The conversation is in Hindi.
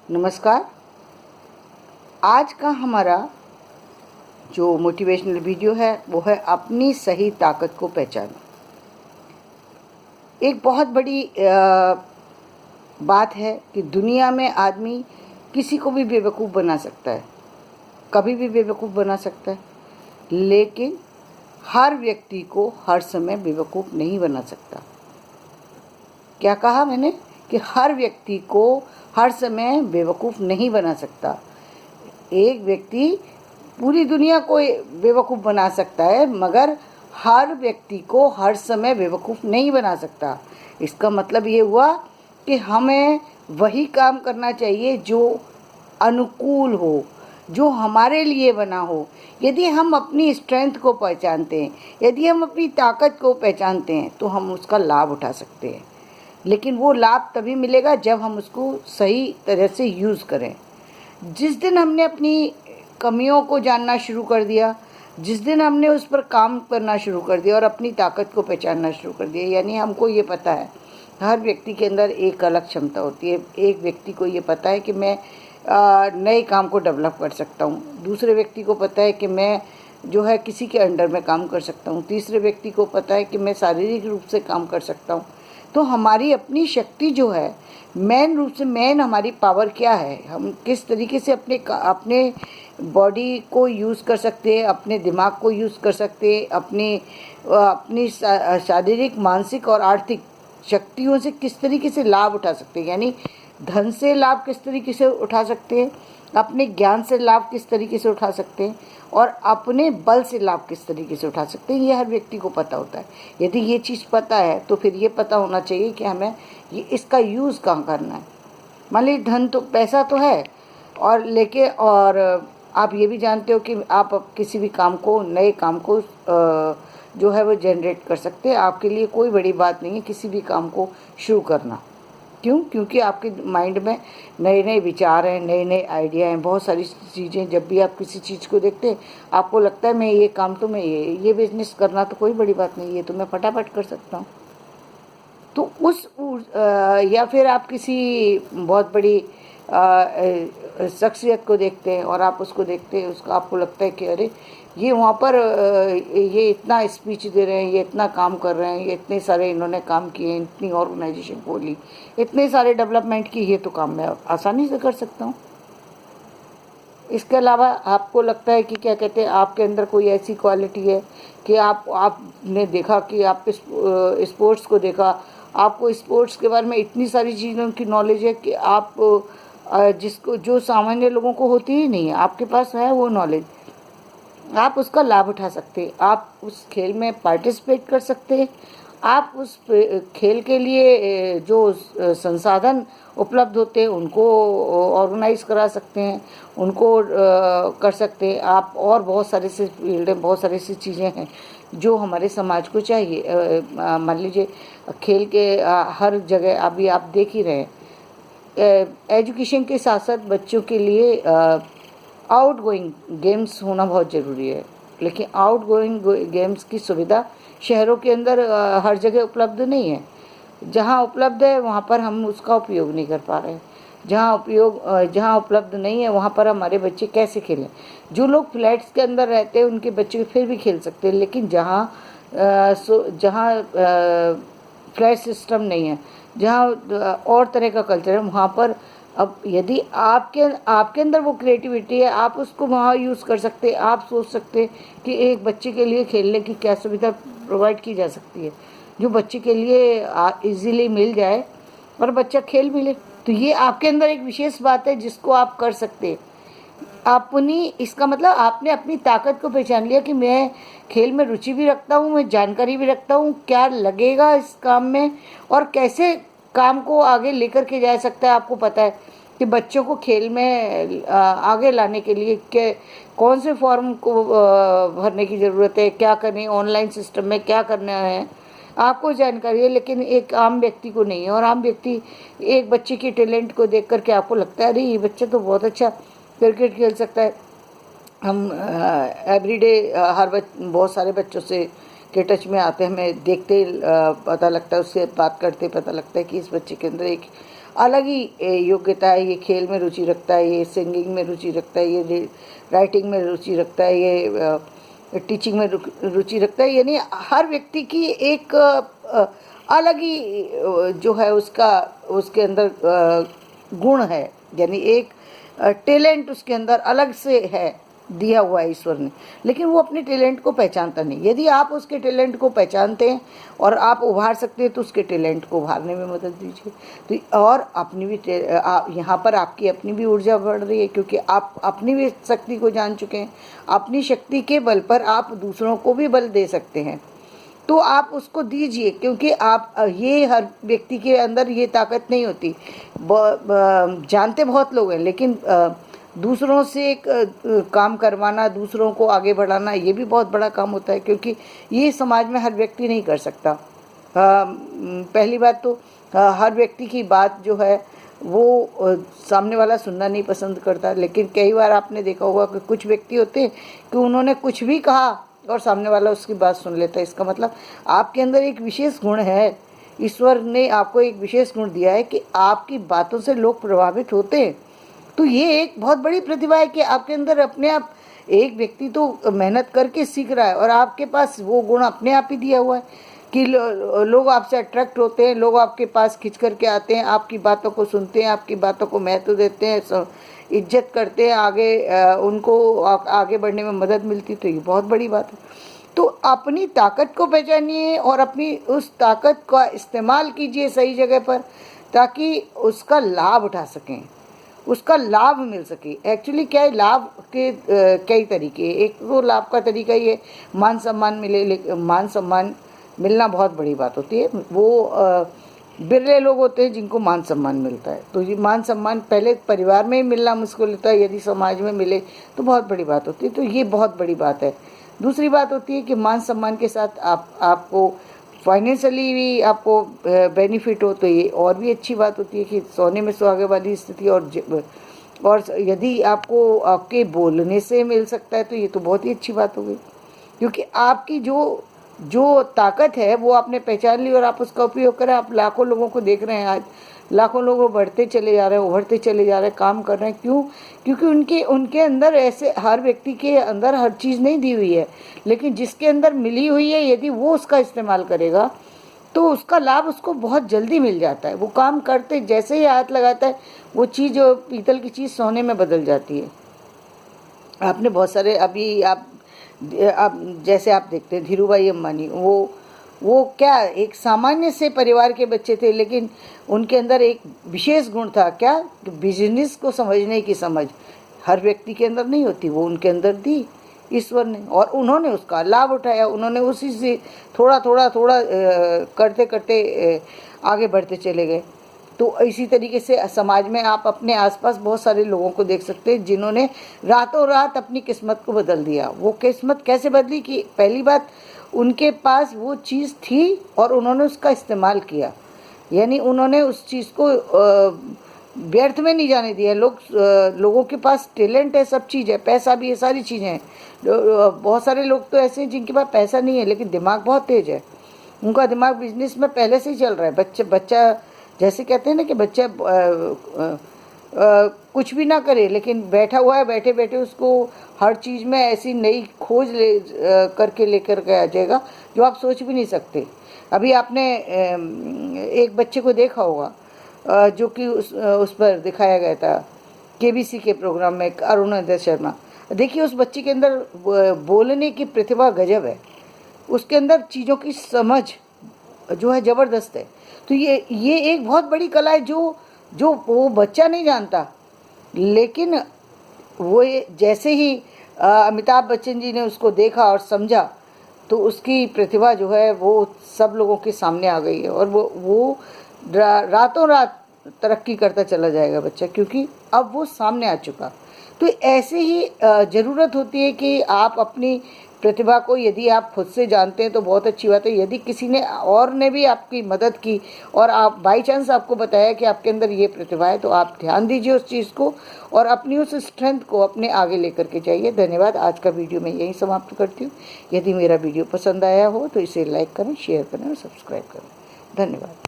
नमस्कार। आज का हमारा जो मोटिवेशनल वीडियो है वो है अपनी सही ताकत को पहचानो। एक बहुत बड़ी बात है कि दुनिया में आदमी किसी को भी बेवकूफ़ बना सकता है, कभी भी बेवकूफ़ बना सकता है, लेकिन हर व्यक्ति को हर समय बेवकूफ़ नहीं बना सकता। क्या कहा मैंने? कि हर व्यक्ति को हर समय बेवकूफ़ नहीं बना सकता। एक व्यक्ति पूरी दुनिया को बेवकूफ़ बना सकता है, मगर हर व्यक्ति को हर समय बेवकूफ़ नहीं बना सकता। इसका मतलब ये हुआ कि हमें वही काम करना चाहिए जो अनुकूल हो, जो हमारे लिए बना हो। यदि हम अपनी स्ट्रेंथ को पहचानते हैं, यदि हम अपनी ताकत को पहचानते हैं, तो हम उसका लाभ उठा सकते हैं। लेकिन वो लाभ तभी मिलेगा जब हम उसको सही तरह से यूज़ करें। जिस दिन हमने अपनी कमियों को जानना शुरू कर दिया, जिस दिन हमने उस पर काम करना शुरू कर दिया और अपनी ताकत को पहचानना शुरू कर दिया, यानी हमको ये पता है हर व्यक्ति के अंदर एक अलग क्षमता होती है। एक व्यक्ति को ये पता है कि मैं नए काम को डेवलप कर सकता हूँ, दूसरे व्यक्ति को पता है कि मैं जो है किसी के अंडर में काम कर सकता हूँ, तीसरे व्यक्ति को पता है कि मैं शारीरिक रूप से काम कर सकता हूँ। तो हमारी अपनी शक्ति जो है, मेन हमारी पावर क्या है, हम किस तरीके से अपने बॉडी को यूज़ कर सकते हैं, अपने दिमाग को यूज़ कर सकते हैं, अपनी शारीरिक, मानसिक और आर्थिक शक्तियों से किस तरीके से लाभ उठा सकते हैं। यानी धन से लाभ किस तरीके से उठा सकते हैं, अपने ज्ञान से लाभ किस तरीके से उठा सकते हैं और अपने बल से लाभ किस तरीके से उठा सकते हैं, ये हर व्यक्ति को पता होता है। यदि ये चीज़ पता है तो फिर ये पता होना चाहिए कि हमें इसका यूज़ कहाँ करना है। मान लीजिए धन तो पैसा तो है और आप ये भी जानते हो कि आप किसी भी काम को, नए काम को जो है वो जनरेट कर सकते हैं। आपके लिए कोई बड़ी बात नहीं है किसी भी काम को शुरू करना। क्यों? क्योंकि आपके माइंड में नए नए विचार हैं, नए नए आइडिया हैं, बहुत सारी चीज़ें। जब भी आप किसी चीज़ को देखते हैं आपको लगता है मैं ये काम तो मैं ये बिज़नेस करना तो कोई बड़ी बात नहीं है, तो मैं फटाफट कर सकता हूँ। तो या फिर आप किसी बहुत बड़ी शख्सियत को देखते हैं और आप उसको देखते हैं, उसका आपको लगता है कि अरे ये वहाँ पर ये इतना स्पीच दे रहे हैं, ये इतना काम कर रहे हैं, ये इतने सारे इन्होंने काम किए, इतनी ऑर्गेनाइजेशन खोली, इतने सारे डेवलपमेंट की, ये तो काम मैं आसानी से कर सकता हूँ। इसके अलावा आपको लगता है कि क्या कहते हैं, आपके अंदर कोई ऐसी क्वालिटी है कि आपने देखा कि आप स्पोर्ट्स को देखा, आपको स्पोर्ट्स के बारे में इतनी सारी चीज़ों की नॉलेज है कि आप जो सामान्य लोगों को होती ही नहीं है, आपके पास है वो नॉलेज। आप उसका लाभ उठा सकते हैं, आप उस खेल में पार्टिसिपेट कर सकते हैं, आप उस खेल के लिए जो संसाधन उपलब्ध होते हैं उनको ऑर्गेनाइज करा सकते हैं, उनको कर सकते हैं आप। और बहुत सारे से फील्ड हैं, बहुत सारी सी चीज़ें हैं जो हमारे समाज को चाहिए। मान लीजिए खेल के हर जगह अभी आप देख ही रहे हैं, एजुकेशन के साथ साथ बच्चों के लिए आउट गोइंग गेम्स होना बहुत ज़रूरी है। लेकिन आउट गोइंग गेम्स की सुविधा शहरों के अंदर हर जगह उपलब्ध नहीं है। जहाँ उपलब्ध है वहाँ पर हम उसका उपयोग नहीं कर पा रहे हैं। जहाँ उपलब्ध नहीं है वहाँ पर हमारे बच्चे कैसे खेलें। जो लोग फ्लैट्स के अंदर रहते हैं उनके बच्चे फिर भी खेल सकते हैं, लेकिन जहाँ फ्लैट सिस्टम नहीं है, जहाँ और तरह का कल्चर है, वहाँ पर अब यदि आपके अंदर वो क्रिएटिविटी है, आप उसको वहाँ यूज़ कर सकते हैं। आप सोच सकते हैं कि एक बच्चे के लिए खेलने की क्या सुविधा प्रोवाइड की जा सकती है जो बच्चे के लिए इजीली मिल जाए और बच्चा खेल मिले। तो ये आपके अंदर एक विशेष बात है जिसको आप कर सकते हैं। इसका मतलब आपने अपनी ताकत को पहचान लिया कि मैं खेल में रुचि भी रखता हूँ, मैं जानकारी भी रखता हूँ क्या लगेगा इस काम में और कैसे काम को आगे लेकर के जा सकता है। आपको पता है कि बच्चों को खेल में आगे लाने के लिए कौन से फॉर्म को भरने की ज़रूरत है, क्या करने, ऑनलाइन सिस्टम में क्या करना है, आपको जानकारी है, लेकिन एक आम व्यक्ति को नहीं है। और आम व्यक्ति एक बच्चे के टैलेंट को देख करके आपको लगता है अरे ये बच्चा तो बहुत अच्छा क्रिकेट खेल सकता है। हम एवरीडे बहुत सारे बच्चों से के टच में आते हैं, हमें देखते पता लगता है, उससे बात करते पता लगता है कि इस बच्चे के अंदर एक अलग ही योग्यता है, ये खेल में रुचि रखता है, ये सिंगिंग में रुचि रखता है, ये राइटिंग में रुचि रखता है, ये टीचिंग में रुचि रखता है। यानी हर व्यक्ति की एक अलग ही जो है उसके अंदर गुण है, यानी एक टैलेंट उसके अंदर अलग से है, दिया हुआ है ईश्वर ने, लेकिन वो अपने टैलेंट को पहचानता नहीं। यदि आप उसके टैलेंट को पहचानते हैं और आप उभार सकते हैं तो उसके टैलेंट को उभारने में मदद दीजिए। तो और अपनी भी यहाँ पर आपकी अपनी भी ऊर्जा बढ़ रही है, क्योंकि आप अपनी भी शक्ति को जान चुके हैं। अपनी शक्ति के बल पर आप दूसरों को भी बल दे सकते हैं, तो आप उसको दीजिए, क्योंकि आप ये हर व्यक्ति के अंदर ये ताकत नहीं होती। जानते बहुत लोग हैं, लेकिन दूसरों से काम करवाना, दूसरों को आगे बढ़ाना, ये भी बहुत बड़ा काम होता है, क्योंकि ये समाज में हर व्यक्ति नहीं कर सकता। पहली बात तो हर व्यक्ति की बात जो है वो सामने वाला सुनना नहीं पसंद करता, लेकिन कई बार आपने देखा होगा कि कुछ व्यक्ति होते हैं कि उन्होंने कुछ भी कहा और सामने वाला उसकी बात सुन लेता है। इसका मतलब आपके अंदर एक विशेष गुण है, ईश्वर ने आपको एक विशेष गुण दिया है कि आपकी बातों से लोग प्रभावित होते हैं। तो ये एक बहुत बड़ी प्रतिभा है कि आपके अंदर अपने आप एक व्यक्ति तो मेहनत करके सीख रहा है और आपके पास वो गुण अपने आप ही दिया हुआ है कि लोग आपसे अट्रैक्ट होते हैं, लोग आपके पास खिंच करके आते हैं, आपकी बातों को सुनते हैं, आपकी बातों को महत्व देते हैं, इज्जत करते हैं, आगे उनको आगे बढ़ने में मदद मिलती। तो ये बहुत बड़ी बात है। तो अपनी ताकत को पहचानिए और अपनी उस ताकत का इस्तेमाल कीजिए सही जगह पर, ताकि उसका लाभ उठा सकें, उसका लाभ मिल सके। एक्चुअली क्या है, लाभ के कई तरीके। एक तो लाभ का तरीका ये मान सम्मान मिले, मान सम्मान मिलना बहुत बड़ी बात होती है। वो बिरले लोग होते हैं जिनको मान सम्मान मिलता है। तो ये मान सम्मान पहले परिवार में ही मिलना मुश्किल होता है, यदि समाज में मिले तो बहुत बड़ी बात होती है। तो ये बहुत बड़ी बात है। दूसरी बात होती है कि मान सम्मान के साथ आपको फाइनेंशियली भी आपको बेनिफिट हो, तो ये और भी अच्छी बात होती है कि सोने में सुहागे वाली स्थिति। और यदि आपको आपके बोलने से मिल सकता है तो ये तो बहुत ही अच्छी बात हो गई, क्योंकि आपकी जो ताकत है वो आपने पहचान ली और आप उसका उपयोग करें। आप लाखों लोगों को देख रहे हैं, आज लाखों लोग बढ़ते चले जा रहे हैं, उभरते चले जा रहे हैं, काम कर रहे हैं। क्यों? क्योंकि उनके अंदर ऐसे, हर व्यक्ति के अंदर हर चीज़ नहीं दी हुई है, लेकिन जिसके अंदर मिली हुई है यदि वो उसका इस्तेमाल करेगा तो उसका लाभ उसको बहुत जल्दी मिल जाता है। वो काम करते जैसे ही हाथ लगाता है वो चीज़, पीतल की चीज़ सोने में बदल जाती है। आपने बहुत सारे अभी आप जैसे आप देखते हैं धीरूभाई अंबानी, वो क्या एक सामान्य से परिवार के बच्चे थे, लेकिन उनके अंदर एक विशेष गुण था, क्या? बिजनेस को समझने की समझ हर व्यक्ति के अंदर नहीं होती, वो उनके अंदर दी ईश्वर ने, और उन्होंने उसका लाभ उठाया। उन्होंने उसी से थोड़ा करते करते आगे बढ़ते चले गए। तो इसी तरीके से समाज में आप अपने आसपास बहुत सारे लोगों को देख सकते हैं जिन्होंने रातों रात अपनी किस्मत को बदल दिया। वो किस्मत कैसे बदली कि पहली बात, उनके पास वो चीज़ थी और उन्होंने उसका इस्तेमाल किया, यानी उन्होंने उस चीज़ को व्यर्थ में नहीं जाने दिया। लोगों के पास टैलेंट है, सब चीज़ है, पैसा भी है, सारी चीज़ें हैं। बहुत सारे लोग तो ऐसे हैं जिनके पास पैसा नहीं है लेकिन दिमाग बहुत तेज है, उनका दिमाग बिजनेस में पहले से ही चल रहा है। बच्चा जैसे कहते हैं ना कि बच्चा कुछ भी ना करे लेकिन बैठा हुआ है, बैठे बैठे उसको हर चीज़ में ऐसी नई खोज करके लेकर के आ जाएगा जो आप सोच भी नहीं सकते। अभी आपने एक बच्चे को देखा होगा जो कि उस पर दिखाया गया था केबीसी के प्रोग्राम में, अरुणोदय शर्मा। देखिए उस बच्चे के अंदर बोलने की प्रतिभा गजब है, उसके अंदर चीज़ों की समझ जो है ज़बरदस्त है। तो ये एक बहुत बड़ी कला है जो वो बच्चा नहीं जानता, लेकिन वो जैसे ही अमिताभ बच्चन जी ने उसको देखा और समझा तो उसकी प्रतिभा जो है वो सब लोगों के सामने आ गई है, और वो रातों रात तरक्की करता चला जाएगा बच्चा, क्योंकि अब वो सामने आ चुका। तो ऐसे ही ज़रूरत होती है कि आप अपनी प्रतिभा को, यदि आप खुद से जानते हैं तो बहुत अच्छी बात है। यदि किसी ने और ने भी आपकी मदद की और आप बाई चांस आपको बताया कि आपके अंदर ये प्रतिभा है, तो आप ध्यान दीजिए उस चीज़ को और अपनी उस स्ट्रेंथ को अपने आगे लेकर के जाइए। धन्यवाद। आज का वीडियो मैं यहीं समाप्त करती हूँ। यदि मेरा वीडियो पसंद आया हो तो इसे लाइक करें, शेयर करें और सब्सक्राइब करें। धन्यवाद।